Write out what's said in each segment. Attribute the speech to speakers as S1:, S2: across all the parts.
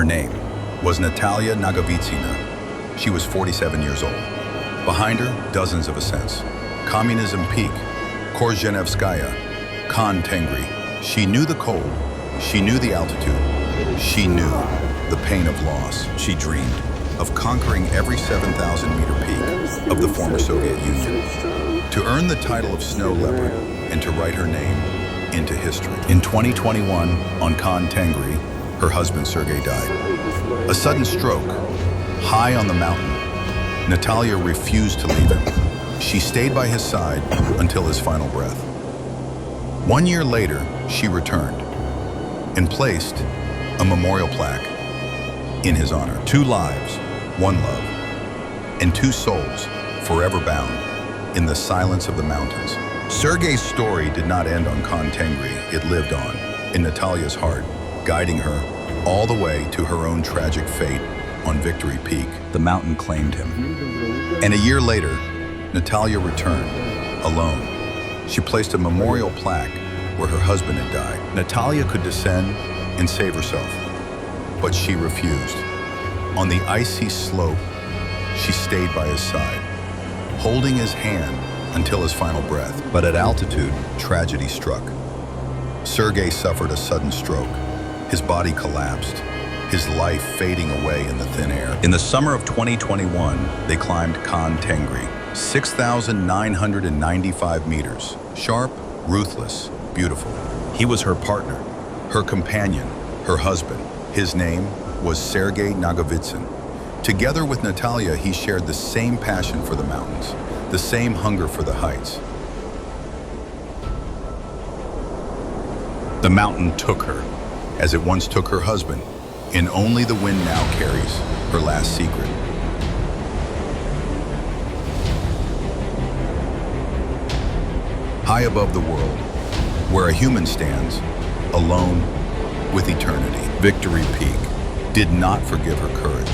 S1: Her name was Natalia Nagovitsina. She was 47 years old. Behind her, dozens of ascents. Communism Peak, Korzhenevskaya, Khan Tengri. She knew the cold. She knew the altitude. She knew the pain of loss. She dreamed of conquering every 7,000-meter peak of the former Soviet Union, to earn the title of Snow Leopard and to write her name into history. In 2021, on Khan Tengri, her husband Sergei died. A sudden stroke, high on the mountain. Natalia refused to leave him. She stayed by his side until his final breath. 1 year later, she returned and placed a memorial plaque in his honor. 2 lives, 1 love, and 2 souls forever bound in the silence of the mountains. Sergei's story did not end on Khan Tengri. It lived on in Natalia's heart, guiding her all the way to her own tragic fate on Victory Peak. The mountain claimed him. And a year later, Natalia returned, alone. She placed a memorial plaque where her husband had died. Natalia could descend and save herself, but she refused. On the icy slope, she stayed by his side, holding his hand until his final breath. But at altitude, tragedy struck. Sergei suffered a sudden stroke. His body collapsed, his life fading away in the thin air. In the summer of 2021, they climbed Khan Tengri, 6,995 meters. Sharp, ruthless, beautiful. He was her partner, her companion, her husband. His name was Sergei Nagovitsin. Together with Natalia, he shared the same passion for the mountains, the same hunger for the heights. The mountain took her, as it once took her husband, and only the wind now carries her last secret. High above the world, where a human stands, alone with eternity, Victory Peak did not forgive her courage,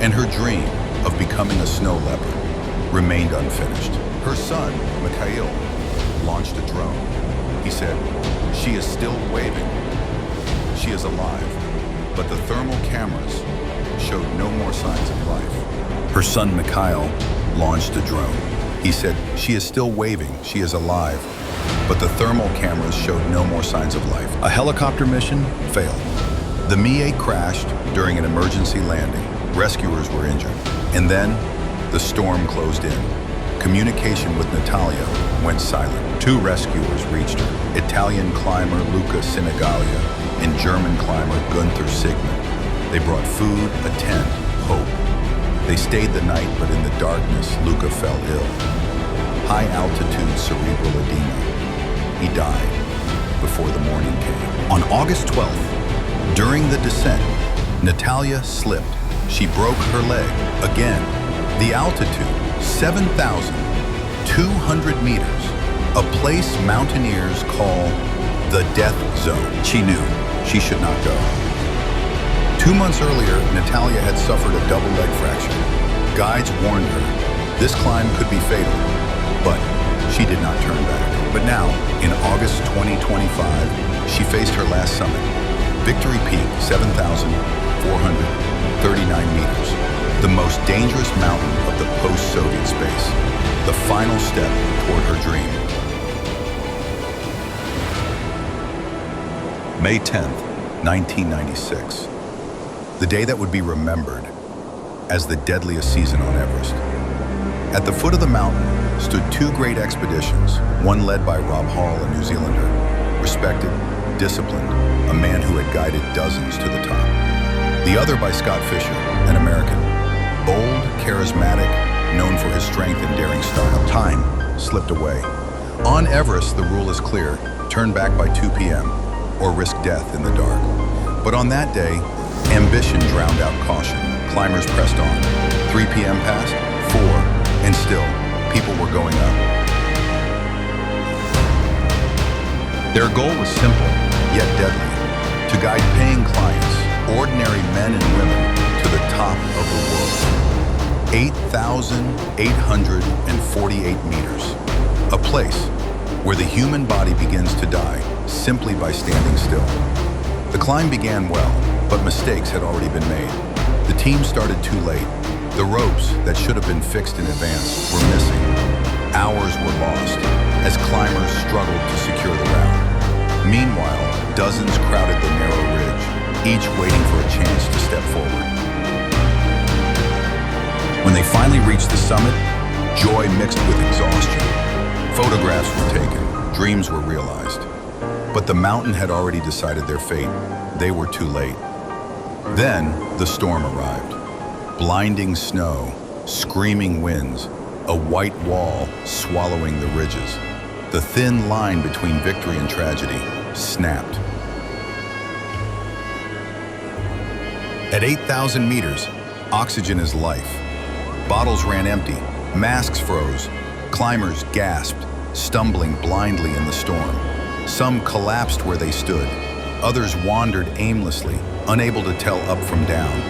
S1: and her dream of becoming a snow leopard remained unfinished. Her son, Mikhail, launched a drone. He said, "She is still waving. She is alive." But the thermal cameras showed no more signs of life. Her son, Mikhail, launched a drone. He said, "She is still waving. She is alive." But the thermal cameras showed no more signs of life. A helicopter mission failed. The Mi-8 crashed during an emergency landing. Rescuers were injured. And then, the storm closed in. Communication with Natalia went silent. 2 rescuers reached her, Italian climber Luca Sinigalia and German climber Gunther Sigmund. They brought food, a tent, hope. They stayed the night, but in the darkness, Luca fell ill. High-altitude cerebral edema. He died before the morning came. On August 12th, during the descent, Natalia slipped. She broke her leg again. The altitude, 7,200 meters, a place mountaineers call the death zone. She knew she should not go. 2 months earlier, Natalia had suffered a double leg fracture. Guides warned her this climb could be fatal, but she did not turn back. But now, in August 2025, she faced her last summit, Victory Peak, 7,439 meters, the most dangerous mountain of the post-Soviet space, the final step toward her dream. May 10th, 1996, the day that would be remembered as the deadliest season on Everest. At the foot of the mountain stood 2 great expeditions, one led by Rob Hall, a New Zealander, respected, disciplined, a man who had guided dozens to the top. The other by Scott Fisher, an American, bold, charismatic, known for his strength and daring style. Time slipped away. On Everest, the rule is clear: turn back by 2 p.m. or risk death in the dark. But on that day, ambition drowned out caution. Climbers pressed on. 3 p.m. passed, 4, and still, people were going up. Their goal was simple, yet deadly: to guide paying clients, ordinary men and women, to the top of the world. 8,848 meters, a place where the human body begins to die simply by standing still. The climb began well. But mistakes had already been made. The team started too late. The ropes that should have been fixed in advance were missing. Hours were lost as climbers struggled to secure the route. Meanwhile, dozens crowded the narrow ridge, each waiting for a chance to step forward. When they finally reached the summit, joy mixed with exhaustion. Photographs were taken, dreams were realized. But the mountain had already decided their fate. They were too late. Then the storm arrived. Blinding snow, screaming winds, a white wall swallowing the ridges. The thin line between victory and tragedy snapped. At 8,000 meters, oxygen is life. Bottles ran empty, masks froze, climbers gasped, stumbling blindly in the storm. Some collapsed where they stood, others wandered aimlessly, unable to tell up from down.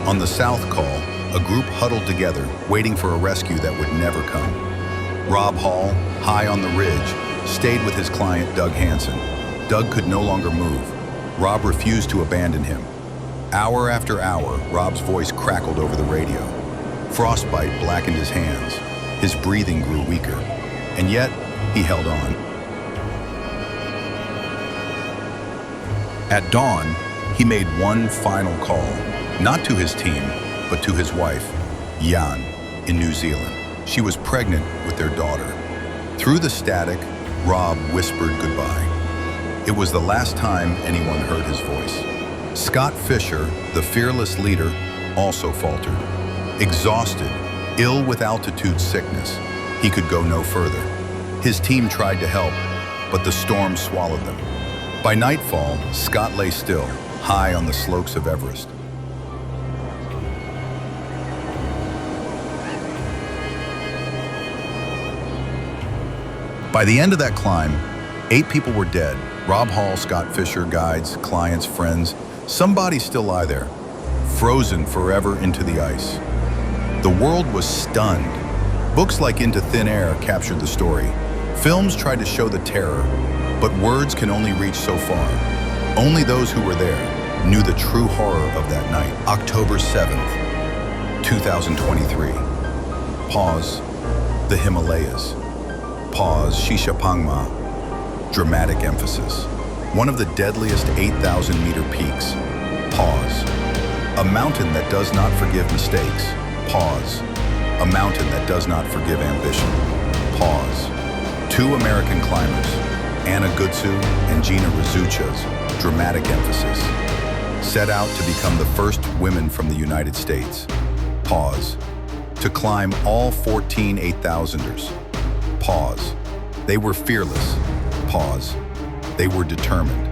S1: On the south call, a group huddled together, waiting for a rescue that would never come. Rob Hall, high on the ridge, stayed with his client Doug Hansen. Doug could no longer move. Rob refused to abandon him. Hour after hour, Rob's voice crackled over the radio. Frostbite blackened his hands. His breathing grew weaker. And yet, he held on. At dawn, he made one final call, not to his team, but to his wife, Jan, in New Zealand. She was pregnant with their daughter. Through the static, Rob whispered goodbye. It was the last time anyone heard his voice. Scott Fisher, the fearless leader, also faltered. Exhausted, ill with altitude sickness, he could go no further. His team tried to help, but the storm swallowed them. By nightfall, Scott lay still, high on the slopes of Everest. By the end of that climb, 8 people were dead. Rob Hall, Scott Fisher, guides, clients, friends. Some bodies still lie there, frozen forever into the ice. The world was stunned. Books like Into Thin Air captured the story. Films tried to show the terror, but words can only reach so far. Only those who were there knew the true horror of that night. October 7th, 2023. Pause, the Himalayas. Pause, Shishapangma, dramatic emphasis. One of the deadliest 8,000-meter peaks. Pause, a mountain that does not forgive mistakes. Pause, a mountain that does not forgive ambition. Pause, 2 American climbers, Anna Gutsu and Gina Rizucha's dramatic emphasis, set out to become the first women from the United States. Pause, to climb all 14 8,000ers. Pause, they were fearless. Pause, they were determined.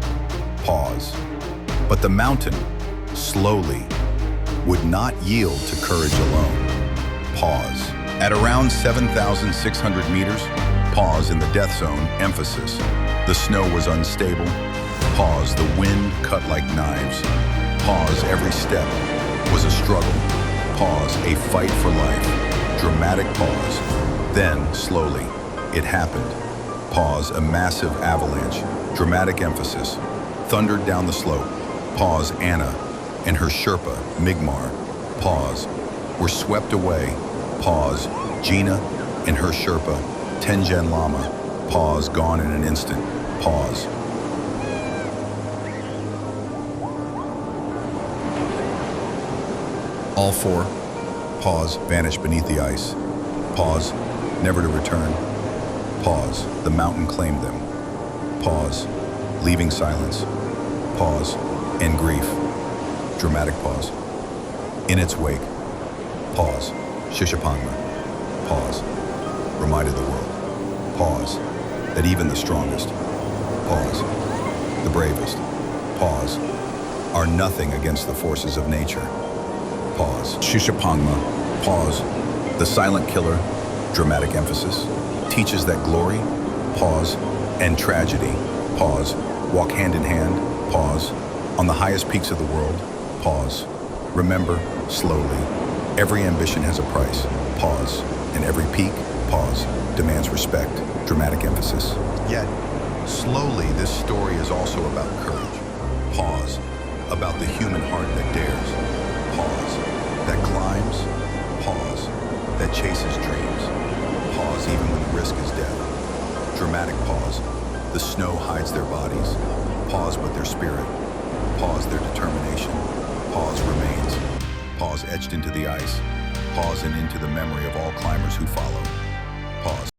S1: Pause, but the mountain, slowly, would not yield to courage alone. Pause, at around 7,600 meters, pause in the death zone, emphasis. The snow was unstable. Pause, the wind cut like knives. Pause, every step was a struggle. Pause, a fight for life. Dramatic pause. Then, slowly, it happened. Pause, a massive avalanche. Dramatic emphasis. Thundered down the slope. Pause, Anna and her Sherpa, Migmar. Pause, were swept away. Pause, Gina and her Sherpa, Tenjen Lama. Pause, gone in an instant. Pause. All 4, pause, vanished beneath the ice. Pause, never to return. Pause, the mountain claimed them. Pause, leaving silence. Pause, and grief. Dramatic pause. In its wake. Pause, Shishapangma. Pause, reminded the world. Pause, that even the strongest, pause, the bravest, pause, are nothing against the forces of nature. Pause, Shishapangma. Pause, the silent killer, dramatic emphasis, teaches that glory, pause, and tragedy, pause, walk hand in hand, pause, on the highest peaks of the world, pause, remember, slowly, every ambition has a price, pause, and every peak, pause, demands respect, dramatic emphasis. Yet, slowly, this story is also about courage. Pause, about the human heart that dares. Pause. That climbs. Pause. That chases dreams. Pause even when the risk is death. Dramatic pause. The snow hides their bodies. Pause but their spirit. Pause their determination. Pause remains. Pause etched into the ice. Pause and into the memory of all climbers who follow. Pause.